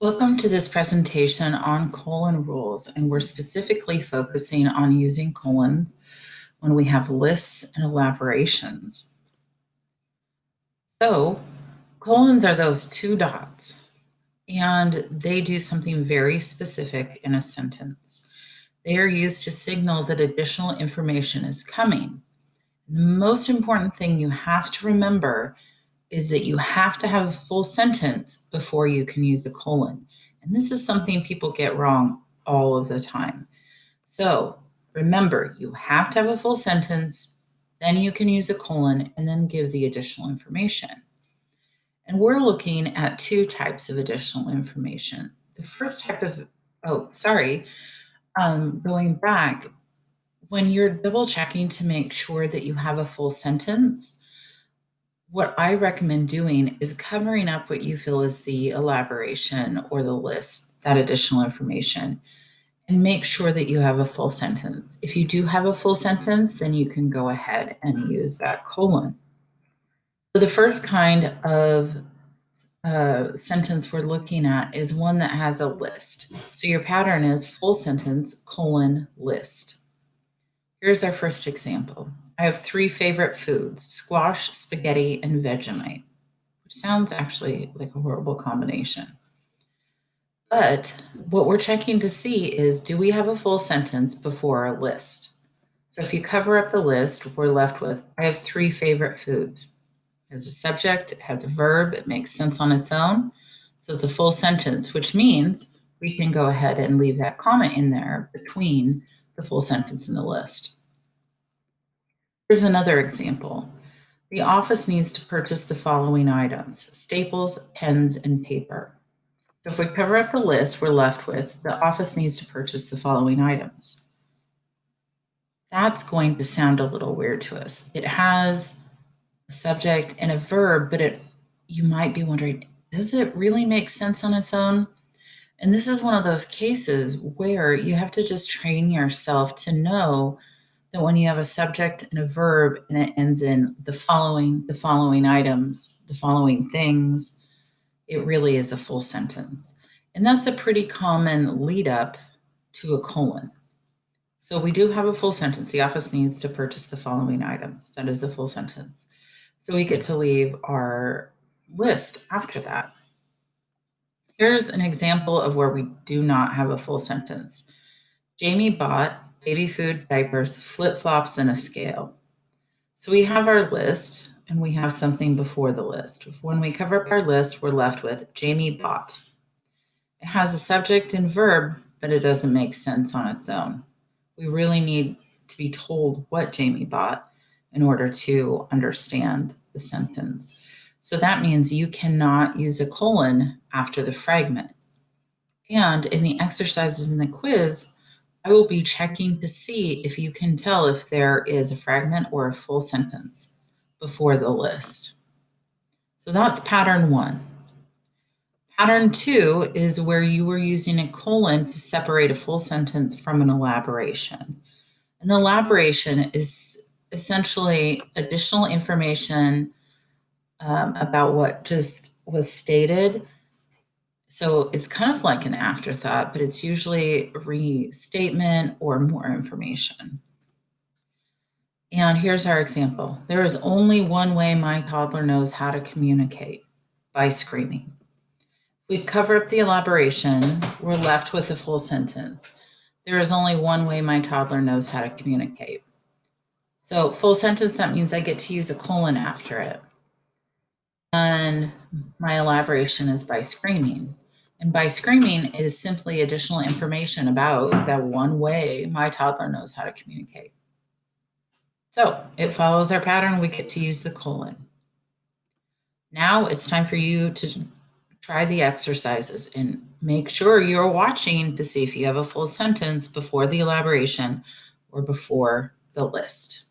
Welcome to this presentation on colon rules, and we're specifically focusing on using colons when we have lists and elaborations. So colons are those two dots, and they do something very specific in a sentence. They are used to signal that additional information is coming. The most important thing you have to remember is that you have to have a full sentence before you can use a colon. And this is something people get wrong all of the time. So remember, you have to have a full sentence, then you can use a colon and then give the additional information. And we're looking at two types of additional information. The first type of, going back, when you're double checking to make sure that you have a full sentence, what I recommend doing is covering up what you feel is the elaboration or the list, that additional information, and make sure that you have a full sentence. If you do have a full sentence, then you can go ahead and use that colon. So the first kind of sentence we're looking at is one that has a list. So your pattern is full sentence, colon, list. Here's our first example. I have 3 favorite foods: squash, spaghetti, and Vegemite, which sounds actually like a horrible combination. But what we're checking to see is, do we have a full sentence before our list? So if you cover up the list, we're left with, I have 3 favorite foods. It has a subject, it has a verb, it makes sense on its own. So it's a full sentence, which means we can go ahead and leave that comma in there between the full sentence and the list. Here's another example. The office needs to purchase the following items: staples, pens, and paper. So if we cover up the list, we're left with, the office needs to purchase the following items. That's going to sound a little weird to us. It has a subject and a verb, but you might be wondering, does it really make sense on its own? And this is one of those cases where you have to just train yourself to know that when you have a subject and a verb and it ends in the following items, the following things, it really is a full sentence. And that's a pretty common lead up to a colon. So we do have a full sentence. The office needs to purchase the following items. That is a full sentence. So we get to leave our list after that. Here's an example of where we do not have a full sentence. Jamie bought baby food, diapers, flip-flops, and a scale. So we have our list and we have something before the list. When we cover up our list, we're left with Jamie bought. It has a subject and verb, but it doesn't make sense on its own. We really need to be told what Jamie bought in order to understand the sentence. So that means you cannot use a colon after the fragment. And in the exercises in the quiz, I will be checking to see if you can tell if there is a fragment or a full sentence before the list. So that's pattern 1. Pattern 2 is where you were using a colon to separate a full sentence from an elaboration. An elaboration is essentially additional information about what just was stated. So it's kind of like an afterthought, but it's usually a restatement or more information. And here's our example. There is only one way my toddler knows how to communicate: by screaming. If we cover up the elaboration, we're left with a full sentence. There is only one way my toddler knows how to communicate. So full sentence, that means I get to use a colon after it. And my elaboration is by screaming. And by screaming is simply additional information about that one way my toddler knows how to communicate. So it follows our pattern. We get to use the colon. Now it's time for you to try the exercises and make sure you're watching to see if you have a full sentence before the elaboration or before the list.